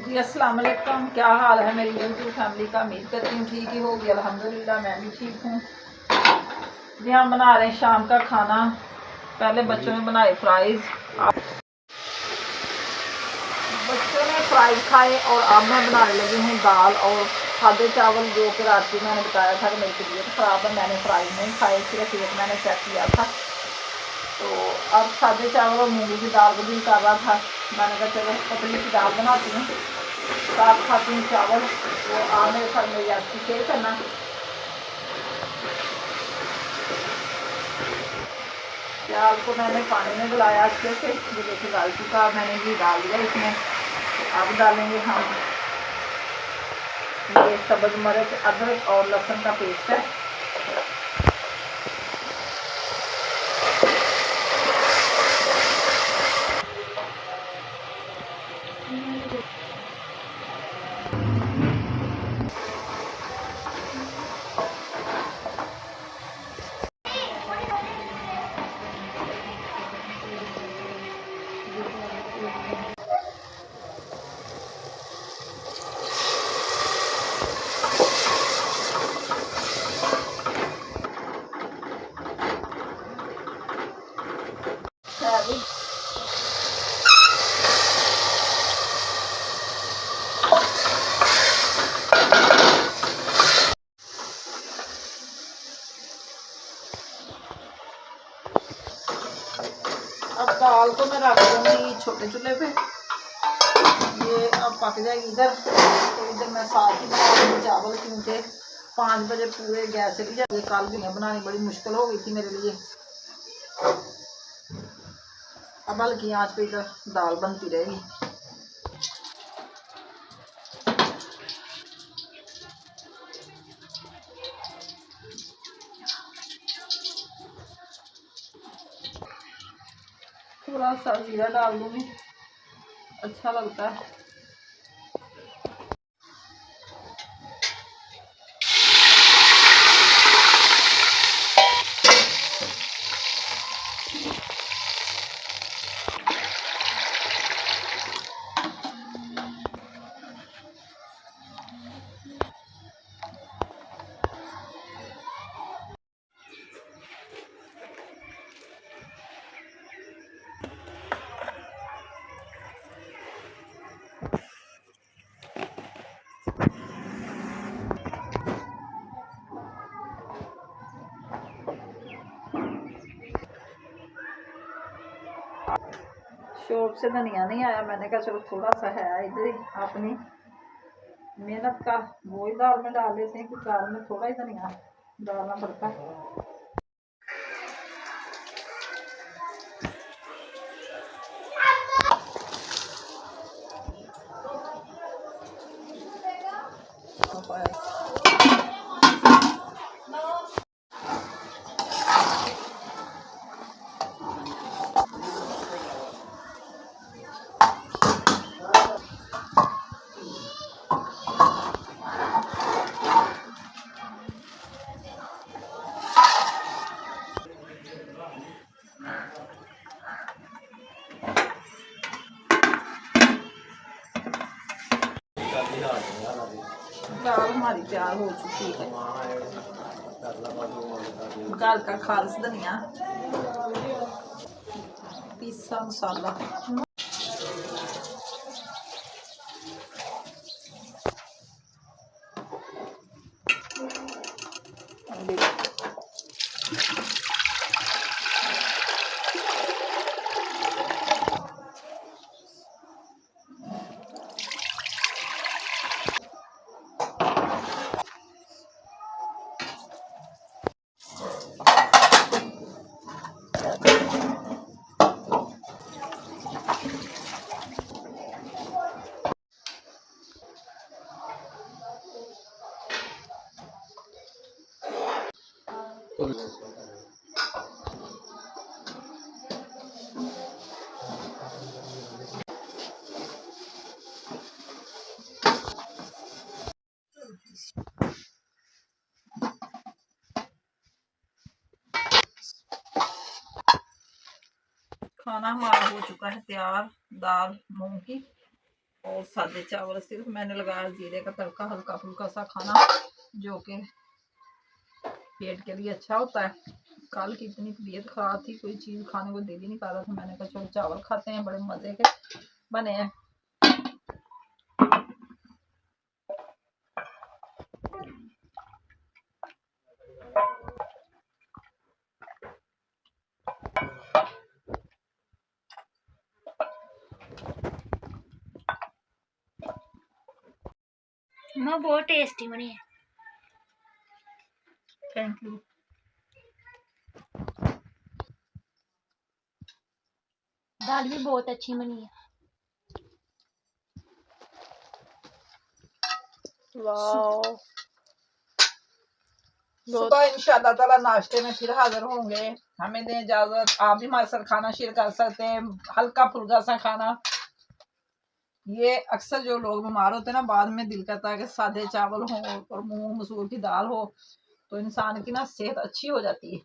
जी अस्सलाम वालेकुम। क्या हाल है मेरी यूट्यूब फैमिली का? उम्मीद करती हूँ ठीक ही होगी। अल्हम्दुलिल्लाह मैं भी ठीक हूँ। जी हम बना रहे हैं शाम का खाना। पहले बच्चों ने बनाए फ्राइज़, बच्चों ने फ्राइज़ खाए और अब मैं बनाने लगी हूँ दाल और सादे चावल, जो कि रात को मैंने बताया था कि मेरी तबीयत ख़राब है, मैंने फ्राइज़ नहीं खाए, सिर्फ एक मैंने चेक किया था। तो अब सादे चावल और मूंगी की दाल को भी कर रहा था। मैंने कहा चलो पतली की दाल बनाती हूँ, साथ खाती हूँ चावल। तो आप मेरे साथ मेरी रेसिपी शेयर करना। चावल को मैंने पानी में गलाया अच्छे से, ये देखिए डाल चुका। मैंने घी डाल दिया इसमें। अब डालेंगे हम ये सब्ज़ मिर्च, अदरक और लहसुन का पेस्ट है। अब दाल को मैं रख दूँगी छोटे चूल्हे पे। ये अब पक जाएगी इधर, तो इधर मैं साथ ही बना दूँगी चावल, क्योंकि 5 बजे पूरे गैस चली जाती है। कल भी बनानी बड़ी मुश्किल हो गई थी मेरे लिए। अब हल्की आंच पे इधर दाल बनती रहेगी। थोड़ा सा जीरा डाल दूँगी, अच्छा लगता है। शॉप से धनिया नहीं आया, मैंने कहा चलो थोड़ा सा है इधर ही, अपनी मेहनत का वो ही दाल में डाल देते हैं कि दाल में थोड़ा ही धनिया डालना पड़ता है। दाल हमारी तैयार हो चुकी है। घर का खालिश धनिया, पीसा मसाला। खाना हमारा हो चुका है तैयार। दाल मूंग की और सादे चावल। सिर्फ मैंने लगाया जीरे का तड़का, हल्का फुल्का सा खाना जो कि पेट के लिए अच्छा होता है। कल की इतनी तबीयत खराब थी, कोई चीज खाने को दिल ही नहीं कर रहा था। मैंने कहा चलो चावल खाते हैं, बड़े मजे के बने हैं। माँ बहुत टेस्टी बनी है। Thank you. दाल भी बहुत अच्छी बनी है। वाओ। सुबह इंशाल्लाह ताला नाश्ते में फिर हाजिर होंगे। हमें दें इजाजत। आप भी हमारे साथ खाना शेयर कर सकते हैं, हल्का फुल्का सा खाना। ये अक्सर जो लोग बीमार होते हैं ना, बाद में दिल करता है कि सादे चावल हो और मूंग मसूर की दाल हो, तो इंसान की ना सेहत अच्छी हो जाती है।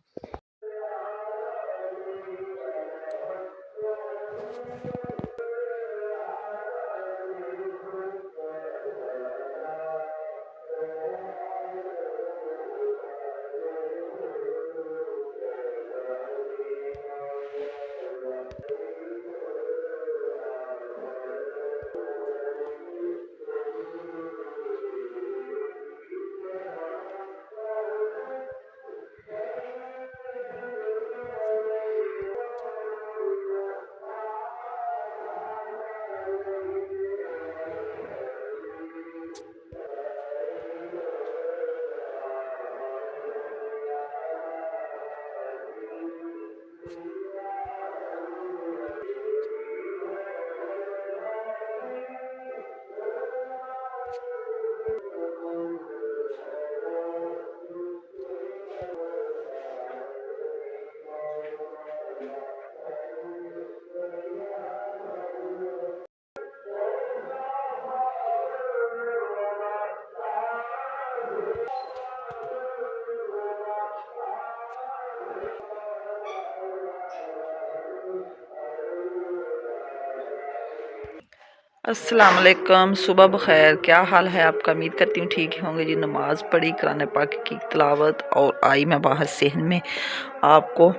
अस्सलाम वालेकुम, सुबह बखैर। क्या हाल है आपका? उम्मीद करती हूँ ठीक ही होंगे जी। नमाज़ पढ़ी, कुरान पाक की तिलावत, और आई मैं बाहर सेहन में। आपको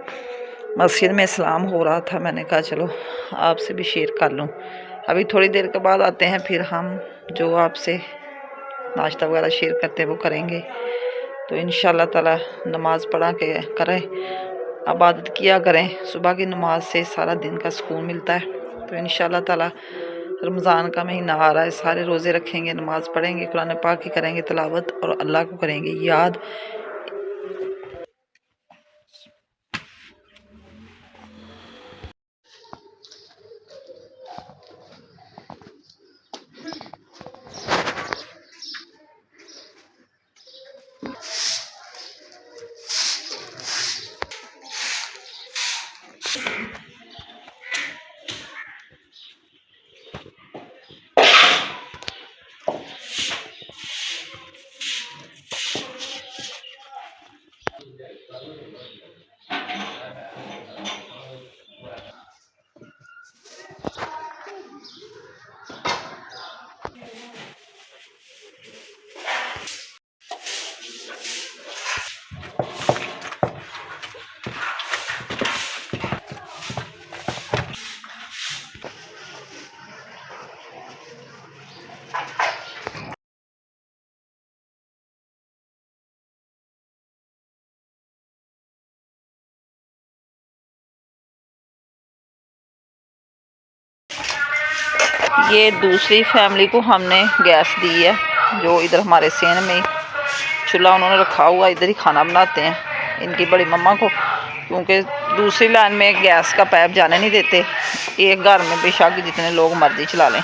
मस्जिद में सलाम हो रहा था, मैंने कहा चलो आपसे भी शेयर कर लूँ। अभी थोड़ी देर के बाद आते हैं, फिर हम जो आपसे नाश्ता वगैरह शेयर करते हैं वो करेंगे। तो इंशाल्लाह ताला नमाज़ पढ़ा के करें, इबादत किया करें। सुबह की नमाज से सारा दिन का सुकून मिलता है। तो इंशाल्लाह ताला रमज़ान का महीना आ रहा है, सारे रोज़े रखेंगे, नमाज़ पढ़ेंगे, कुरान पाक की करेंगे तिलावत और अल्लाह को करेंगे याद। ये दूसरी फैमिली को हमने गैस दी है, जो इधर हमारे सेन में चूल्हा उन्होंने रखा हुआ, इधर ही खाना बनाते हैं इनकी बड़ी मम्मा को, क्योंकि दूसरी लाइन में गैस का पाइप जाने नहीं देते। एक घर में बेशक जितने लोग मर्जी चला लें।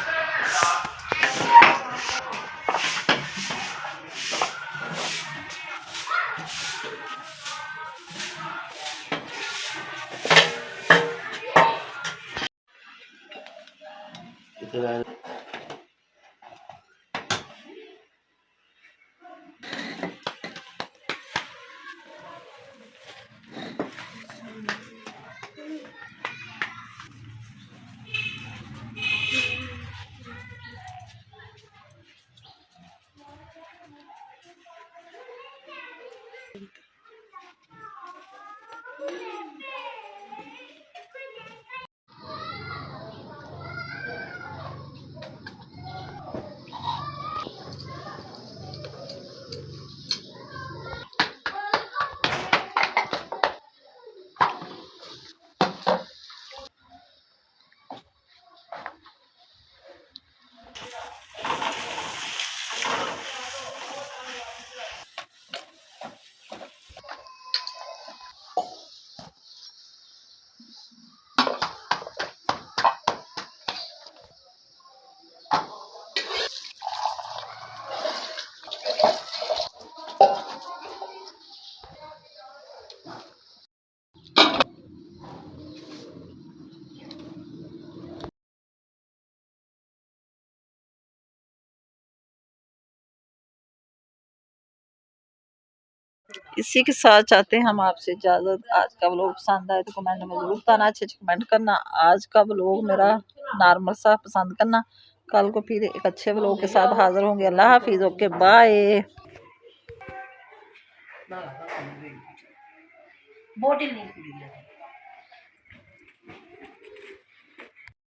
इसी के साथ चाहते हैं हम आपसे इजाज़त। आज का व्लॉग पसंद आए तो कमेंट में ज़रूर बताना, अच्छे अच्छे कमेंट करना। आज का व्लॉग मेरा नॉर्मल सा पसंद करना। कल को फिर एक अच्छे व्लॉग के साथ हाज़िर होंगे। अल्लाह हाफिज़, ओके बाय। बोतल नहीं